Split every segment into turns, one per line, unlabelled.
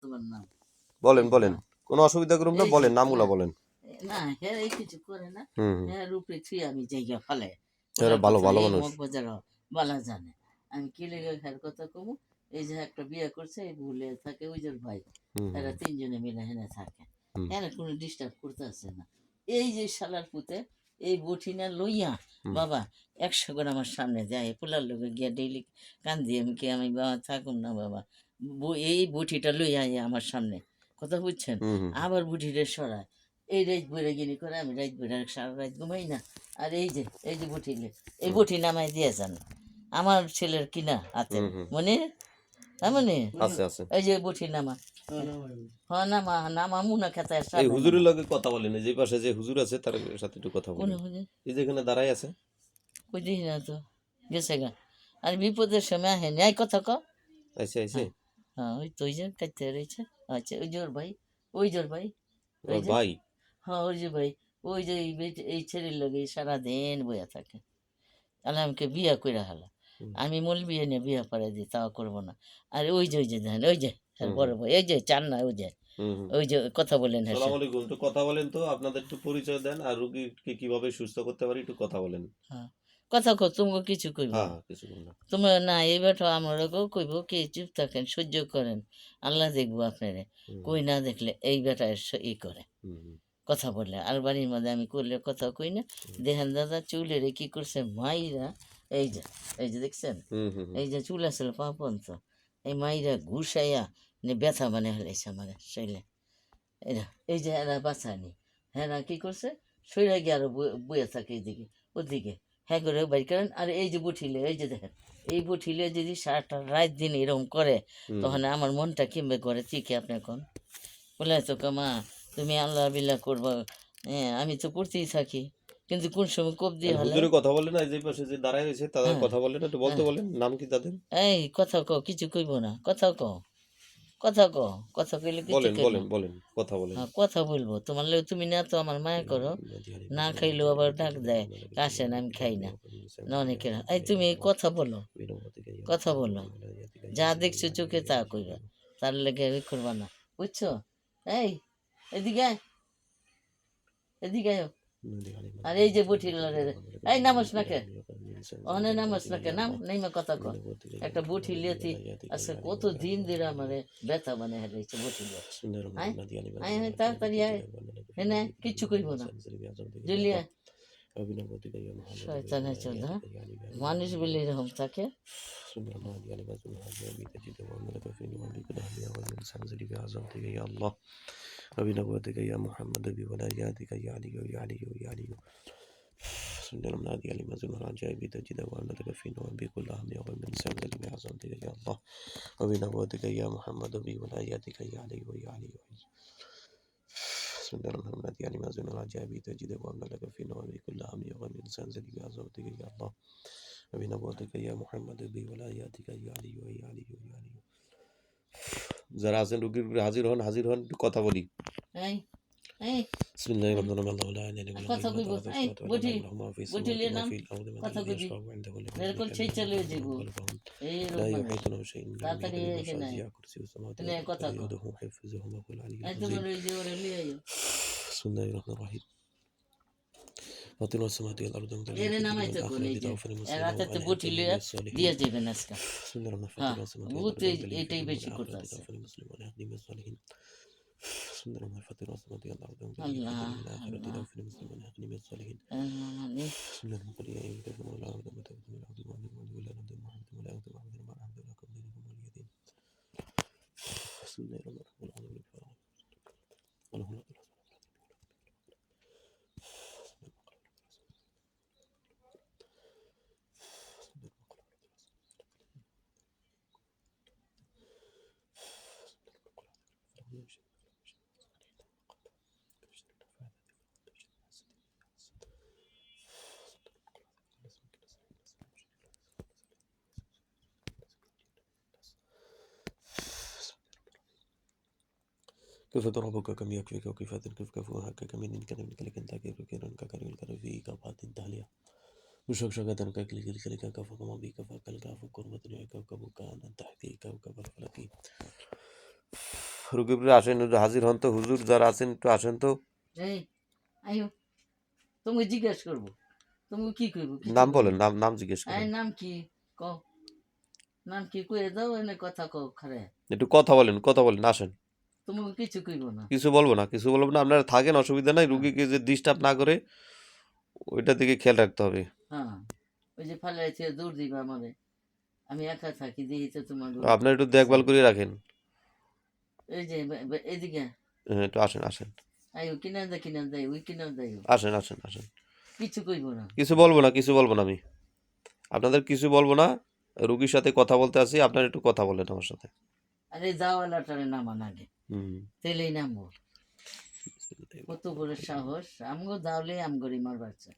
তোমার নাম
বলেন বলেন, কোনো অসুবিধা করুন না, বলেন নামগুলো বলেন।
না হ্যাঁ এই কিছু করে না,
হুম
হ্যাঁ রূপে ছুঁয়ে আমি জায়গা ফেলে
ভালো ভালো মানুষ।
মগ বাজার বালা জানে আমি কি লেগে হ্যার কথা কমু। এই যে একটা বিয়ে করছে এই ভুলে থাকে ওই যে ভাই, এরা তিনজনে মিলে হেনে থাকে, হ্যাঁ কোনো ডিস্টার্ব করতে আসে না। এই যে শালার পুতে এই বঠিনা লইয়া বাবা 100 করে আমার সামনে যায় পোলার লোকে গিয়া ডেইলি কান্দি আমি কি আমি বাবা থাকুম না বাবা, এই বঠিটা লইয়া আমার সামনে কথা বুঝছেন, আবার বুটিটা সরায় এই রাত বইরা গিনি করে আমি রাত বইরা সারা রাত ঘুমাই না। আর এই যে বটিলে এই বটি নামাই দিয়ে যান আমার ছেলের কিনা হাতে মনে মনে
আছে আছে।
এই যে বটি নামা হ্যাঁ নামা নামা মুনা খেতে
এই হুজুরের লগে কথা বলেন, যে পাশে যে হুজুর আছে তার সাথে একটু কথা
কোন
বলেন।
হুজুর
এই যে এখানে দাঁড়াই আছে,
কই দেখি না তো গেছে গা আর বিপদের সময় আহে ন্যায় কথা ক
আইসে আইসে
হ্যাঁ ওই তো ওই যে কাটতে রয়েছে আচ্ছা ওই জোর ভাই ওই জোর ভাই ওই
ওর
যে
ভাই।
হ্যাঁ ওই যে ভাই ওই যে এই ছেলের লগে সারাদিন বইয়া থাকে তাহলে আমাকে বিয়া কইরা হালা আমি মূল বিয়ে নিয়ে বিয়া পড়াই দিই তাও করবো না। আর ওই যে দেখেন ওই যে বড় ভাই এই যে চান না ওই যে কথা বলেন হ্যাঁ
সালাম আলাইকুম, একটু কথা বলেন তো, আপনাদের একটু পরিচয় দেন আর রোগীকে কিভাবে সুস্থ করতে পারি একটু কথা বলেন।
হ্যাঁ কথা কো তুমি কিছু কইব
হ্যাঁ কিছু না।
তোমার না এই বেটা আমারও কইব কি চুপ থাকেন সহ্য করেন আল্লাহ দেখবো আপনারে কই না দেখলে এই বেটা ই করে কথা বললে আর বাড়ির মধ্যে আমি করলে কথা কই না। দেখেন দাদা চুলের কি করছে মাইরা এই যে দেখছেন এই যে চুল আসলে পাপন তো এই মাইরা ঘুষাইয়া ব্যথা মানে হলেছে আমার শরীরে এরা এই যে এরা বাঁচানি হ্যাঁ কি করছে শরীরে গিয়ে আরো বইয়া থাকে এইদিকে ওদিকে হ্যাঁ করে বাড়ি করেন। আর এই যে বুঠিলে এই যে দেখেন এই বুঠিলে যদি সারাটা রাত দিন এরকম করে তখন আমার মনটা কিমবে করে ঠিক আপনি এখন বলে তো মা তুমি আল্লাহ বিল্লাহ করবা, হ্যাঁ আমি তো পড়তেই থাকি কিন্তু কোন সময় কোপ দিয়ে হলে
হুজুরে কথা বলেন না, যে পাশে যে দাঁড়ায় রয়েছে তাদের কথা বলেন, একটু বলতে বলেন নাম কি তাদের।
এই কথা কও কিছু কইব না কথা কও কথা কও কথা কইলে কিছু
বলেন
কইব
বলেন বলেন কথা বলেন।
হ্যাঁ কথা বলবো তোমার লোক তুমি না তো আমার মায়া করো না খাইলেও আবার ডাক দেয় আসেন আমি খাই না না অনেকের এই তুমি কথা বলো কথা বলো যা দেখছো চোখে তা কইবা তার লেগে ওই করবা না বুঝছো। এই এদিকে আয়, এদিকে আয়। আর এই যে বঠিল এই নামস না কে অনে নামস না কে নাম নেই কথা কর একটা বঠি লিয়েছি আজকে কত দিন ধরে আমার ব্যথা মানে হেরেছে বঠি তাড়াতাড়ি আয় হ্যাঁ কিচ্ছু কইব না জুলিয়া শয়তানের চোদা মানুষ বলে এরকম থাকে।
وبنبوتك يا محمد بولاياتك يا علي يا علي يا علي سنة المنادي علي مزون العجائب تجد وأنك في نوم بكل هم يوم من سنزل بعظمتك يا الله وبنبوتك يا محمد بولاياتك يا علي يا علي سنة المنادي علي مزون العجائب تجد وأنك في نوم بكل هم يوم من سنزل بعظمتك يا الله وبنبوتك يا محمد بولاياتك يا علي يا علي يا علي যারা আছেন রোগীর হাজির হন একটু কথা বলি। বিসমিল্লাহির রহমানির রহিম
কথা কইব এই বঠি বঠিলে নাম কথা কইবি এরকম সেই চলে যাব এই তাড়াতাড়ি এখানে এনে কথা কও এই তোমার ওই যে ওরে লিয়ে আইও
বিসমিল্লাহির রহমানির রহিম ফাতির ওয়াসমাতি আল আরদ
এর নামাই তো কোনি রাতে তো বঠি লিয়ে দিয়ে যাবেন আজকে হ্যাঁ ভূত এইটাই বেশি করতে আছে
সুন্দরম ফাতির ওয়াসমাতি আল আরদ
আল্লাহ
আল্লাহ ফিল মুসলিমিন আখনি মিস সালিহিন
মানে
সুন্দরম করি এই দেখুন ওলা আরদ মুতাকিম আল আরদ ওয়ালি ওয়ালা আরদ মুহাম্মদ ওয়ালা আরদ মুহাম্মদ মা আরদ লাকুম দিনুকুম ওয়ালিয়াদিন সুন্দরম আল্লাহ كيف ربك كم يكفيك وكيف تنكفك فوهك كمن كلم كلك انت كيف كيرن ككريل كرفي كفات تهليا وشك شك كلك كلك كفك ما بيك فكل كف كرمة كوكب كان تحتي كوكب الفلكي রুগীপুরে আসেন, একটু হাজির হন তো, হুজুর যারা আছেন একটু আসেন তো।
এই আইও, তুমি জিজ্ঞেস করবো, তুমি কি করবো?
নাম বলেন, নাম নাম জিজ্ঞেস
এই
করেন।
নাম কি কও, নাম কি কয়ে দাও, এনে কথা কও খারে।
একটু কথা বলেন, কথা বলেন, আসেন।
তুমি কিছু কইব না।
কিছু বলবো না, কিছু বলবো না, আপনারা থাকেন, অসুবিধা নাই। রুগীকে যে ডিস্টার্ব না করে ওইটা দিকে খেয়াল রাখতে হবে।
হ্যাঁ, ওই যে ফালাইছে দূর দিবা আমারে, আমি একা থাকি, দিই তো তোমার
আপনারা একটু দেখভাল করে রাখেন।
এই যে এদিকে
হ্যাঁ, একটু আসেন, আসেন,
আইও, কিনা দেয় ওই কিনা দেয়,
আসেন, আসেন, আসেন।
কিছু কইব না।
কিছু বলবো না, কিছু বলবো না, আমি আপনাদের কিছু বলবো না। রুগীর সাথে কথা বলতে আসি, আপনারা একটু কথা বলেন আমার সাথে।
আরে দাওয়ালাটারে নামান আগে,
হুম।
তেলেই নামবো। কত বড় সাহস, আমগো দাওলে আমগরি মার বাচ্চা,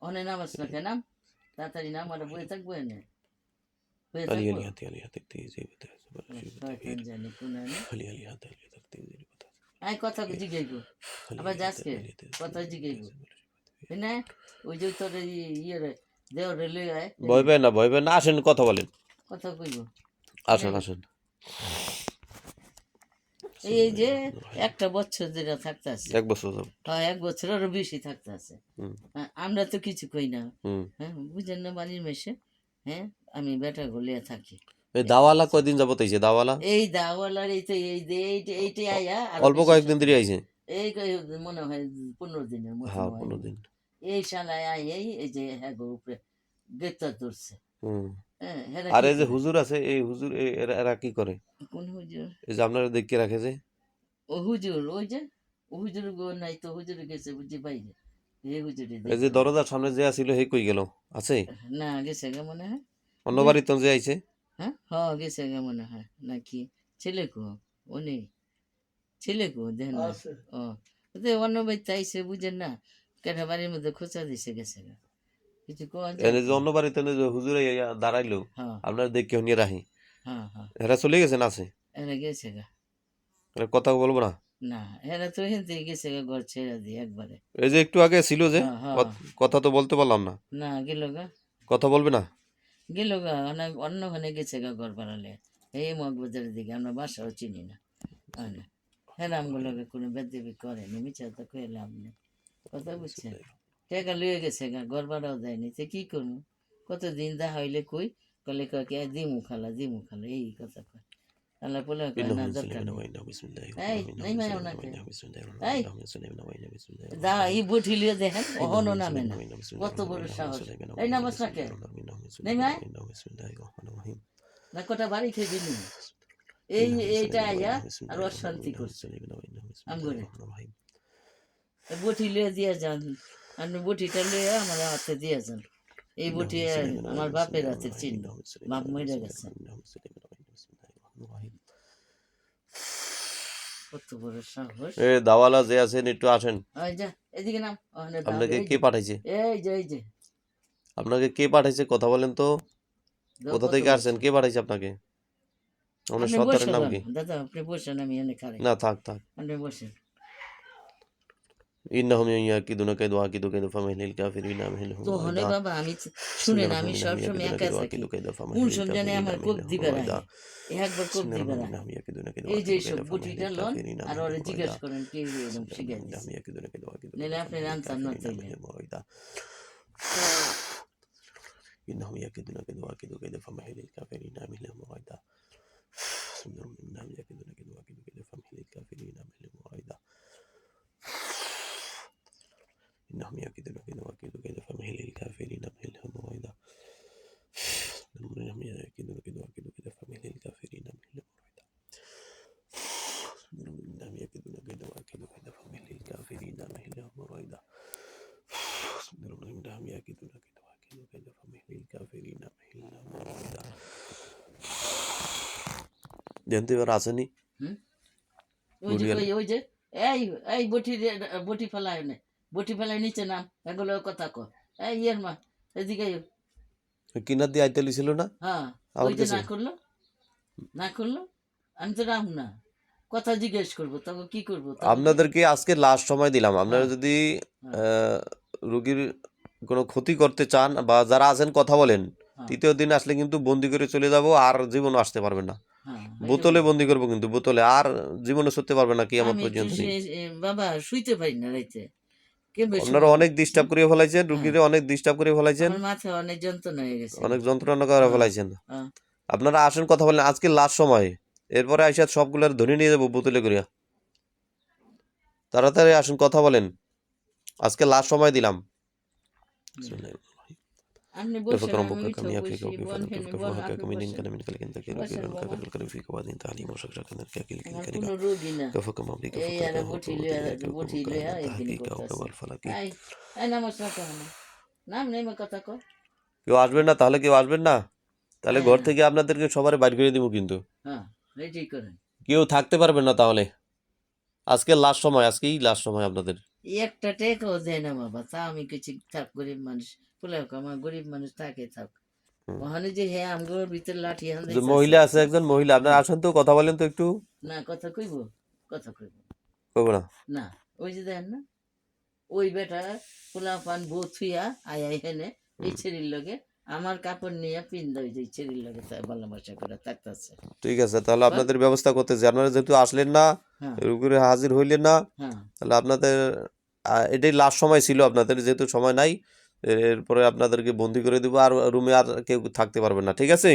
অনে নামাস না কেন? তাড়াতাড়ি নাম, আর বয়ে থাকবো এনে, বয়ে
আলি
থাকবো।
আলি হাতে আলি হাতে তেজি বতা
শয়তান জানি কোন আনে।
আলি আলি হাতে আলি হাতে তেজি বতা
আই কথা জিগাইব, আবার যাসকে কথা জিগাইব, না? ওই যে তোর ইয়ে রে দেও রে লই আয়,
ভয় পেন না, ভয় পেন না, আসেন, কথা বলেন,
কথা কইব।
আসেন, আসেন।
এই যে একটা বছর যেটা থাকতে আছে,
1 বছর যাবত।
হ্যাঁ 1 বছরেরও বেশি থাকতে আছে।
হুম,
আমরা তো কিছু কই না,
হুম।
হ্যাঁ বুঝেন না, বাড়ির মেশে, হ্যাঁ আমি বেটা গলিয়া থাকি।
এই দাওয়ালা কয়দিন যাবত আইছে? দাওয়ালা
এই দাওয়ালার এই তো এই যে এইটাই আয়া আর
অল্প কয়েকদিন ধরে আইছে।
এই মনে হয় 15 দিনের মতো
হ্যাঁ,
হয়।
15 দিন।
এই শালায় আই এই যে হ্যাঁ গো উপরে গ্রেপ্তার ধরছে।
হুম।
হ্যাঁ হেরা
আর
কি
এই যে
করে?
হুজুর আছে, এই হুজুর এরা কি করে?
কোন হুজুর?
এই যে আপনারা দেখে রাখে যে,
ও হুজুর, ওই যে ও হুজুর গো নাই তো, হুজুর গেছে বুঝি বাইরে, এই হুজুরে
এই যে
দেখতে
দরজার সামনে যে আছিল হে কই গেল? আছে?
না, গেছে গা মনে হয়।
অন্য বাড়িতে যে আইছে?
হ্যাঁ হ্যাঁ গেছে গা মনে হয়, নাকি ছেলে কো, ও নেই, ছেলে কো দেন না। ও তো অন্য বাড়িতে আইসে বুঝেন না, কেটা বাড়ির মধ্যে খোঁচা দিছে, গেছে গা, কিছু কোয়া যায়
এনে যে
কি?
অন্য বাড়িতে যে হুজুরে আইয়া দাঁড়াইলো,
হ্যাঁ
আপনারা দেখে নিয়ে রাখি।
হ্যাঁ হ্যাঁ,
এরা চলে গেছেন, আছে?
এরা গেছে গা।
এরা কথা বলবো না।
না, এরা তো এখান থেকে গেছে গা, ঘর ছেড়ে দিয়ে একবারে।
এই যে একটু আগে ছিল যে,
হ্যাঁ হ্যাঁ,
কথা তো বলতে পারলাম না।
না গেল গা,
কথা বলবে না?
গেল গা, অন্যখানে গেছে গা ঘর বাড়ালে, এই মগবাজারের দিকে, আমরা বাসাও চিনি না। হ্যাঁ আমগুলোকে কোনো বেদবি করেনি, মিছা তো কয়ে লাভ নেই, কথা বুঝছেন? টাকা লুয়ে গেছে গা, ঘর ভাড়াও দেয়নি, তো কি করবো? কতদিন দেখা হইলে কই, কলে কয়ে দিমু খালা এই কথা কয়। আল্লাহ বলে কয় না, দরকার নেই। এই নাই মায় ওনাকে, এই দা এই বটি লিয়ে দেখেন, অহনো নামে না, কত বড় সাহস। এই নামাজ না কে নেই মায় না, কটা বাড়ি খেয়ে দিলি, এইটা আইয়া আর অশান্তি করছে আমগরে। বটি লিয়ে দিয়ে যান, আপনি বটিটা লিয়ে আমার হাতে দিয়ে যান, এই বটি আমার বাপের হাতের চিহ্ন, বাপ মরে গেছে। কত বড় সাহস।
এ দাওয়ালা যে আছেন একটু আসেন।
ওই যা এদিকে নাম, ওখানে দাও,
আপনাকে
এই
কে
যে
পাঠাইছে?
এই যে
আপনাকে কে পাঠাইছে? কথা বলেন তো।
দাও,
কোথা
কত
থেকে আসছেন?
বলছে।
কে পাঠাইছে আপনাকে? আপনার
আপনি
সর্দারের
বসে
নাম
যান
কি?
দাদা, আপনি বসেন, আমি এনে খারাই,
না, থাক, থাক।
আপনি বসেন।
ইন্নাহুম ইয়াকিদুনা কাইদু আকিদু কাইদু ফামাহিলিল কাফিরিনা আমহিলহুম
তো হনে
ওয়াইদা।
বাবা, আমি শুনেন, আমি সবসময় একা থাকি, কোন সময় আমার কোপ দিবে না, একবার কোপ দিবে না। এই যে সব গুটিটা লন আর ওরে জিজ্ঞেস করেন কে এরকম শিখাই দিচ্ছে, নাহলে আপনি আনসার না চাইলে।
إنهم يكيدون كيدا وأكيد كيدا فمهل الكافرين أمهلهم رويدا. إنهم يكيدون كيدا وأكيد كيدا فمهل الكافرين أمهلهم رويدا. إنهم يكيدون كيدا وأكيد كيدا فمهل الكافرين أمهلهم رويدا. إنهم يكيدون كيدا وأكيد كيدا فمهل الكافرين أمهلهم رويدا. إنهم يكيدون كيدا وأكيد كيدا فمهل الكافرين أمهلهم رويدا. إنهم يكيدون كيدا كيدا فمهل الكافرين أمهلهم رويدا. জানতে এবার আসেনি?
ওই যে এই বটি ফেলায় নে, বটি ফেলায় নিচে নাম, এগুলো কথা কর। এই ইয়ের মা এদিকে আইও।
কিনার দিয়ে আইতে লিছিল না?
হ্যাঁ
আমার
ওই যে
কাছে
না করলো, আমি তো রাম না, কথা জিজ্ঞেস করবো, তবে কি করবো?
আপনাদেরকে আজকে লাস্ট সময় দিলাম। আপনারা যদি রোগীর কোনো ক্ষতি করতে চান বা যারা আছেন কথা বলেন, তৃতীয় দিন আসলে কিন্তু বন্দি করে চলে যাব, আর জীবনও আসতে পারবেন না।
হ্যাঁ
বোতলে বন্দি করবো, কিন্তু বোতলে আর জীবনে সরতে পারবে না কিয়ামত
আমি তো
পর্যন্ত।
বাবা শুইতে পারি না রাইতে, কেমন
আপনারা
সময়
অনেক ডিস্টার্ব করে ফেলাইছেন,
হ্যাঁ
রুগীরে অনেক ডিস্টার্ব করে ফেলাইছেন,
আমার মাথা অনেক যন্ত্রণা হয়ে গেছে।
অনেক যন্ত্রণা করে ফেলাইছেন।
হ্যাঁ,
আপনারা আসেন, কথা বলেন, আজকে লাস্ট সময়, এরপরে আইসা সবগুলোর ধরে নিয়ে যাবো বোতলে করিয়া। তাড়াতাড়ি আসেন, কথা বলেন, আজকে লাস্ট সময় দিলাম।
আপনি
كيف
বসেন,
كرم
আমি
بك
উঠে
كم يافيك
বসি,
وكيف
বন
لم
ফেনে
كيف
বন,
وهك
আপনি
من
বসেন
كان من كلك انت كيف
বসেন
كيف
বাবা।
كذا الكلام فيك وبعدين تعليم وشكرا كان كاكل
আমার
كلك
কোনো রোগী না,
كيف كما بك
এই
فكر
আর
كما
বটি
هو
লইয়া
وديك
বটি
وكما
লইয়া
كان
একদিন
تحقيق او
করতেছে।
كما الفلك।
এই এই নমস্কার কেন নাম নেই কথা কো।
কেউ আসবেন না তাহলে? কেউ আসবেন না তাহলে? ঘর থেকে আপনাদেরকে সবার বাইর করে দিব, কিন্তু
হ্যাঁ রেডি করেন।
কেউ থাকতে পারবেন না তাহলে। আজকে লাস্ট সময়, আজকেই লাস্ট সময় আপনাদের।
একটা টেকাও দেয় না বাবা, তা আমি কিছু থাক, গরিব মানুষ বলে আমার গরিব মানুষ থাকে থাক, ওখানে যে হ্যাঁ আমগোর ভিতরে লাঠি হান
যে মহিলা আছে, একজন মহিলা, আপনারা আসেন তো, কথা বলেন তো একটু।
না কথা কইব, কথা কইব
কইব না?
না, ওই যে দেখেন না ওই বেটা পোলা পান বউ থুইয়া আয় আই হেনে এই ছেড়ির লগে আমার কাপড় নিয়ে পিন দই যে ছেড়ির লগে ভালোবাসা করে থাকতেছে।
ঠিক আছে, তাহলে আপনাদের ব্যবস্থা করতেছি। আপনারা যেহেতু আসলেন না,
হ্যাঁ
রুগীরে হাজির হইলেন না,
হ্যাঁ
তাহলে আপনাদের এটাই লাস্ট সময় ছিল আপনাদের, যেহেতু সময় নাই, এরপরে আপনাদেরকে বন্দি করে দিব, আর রুমে আর কেউ থাকতে পারবেন না, ঠিক আছে?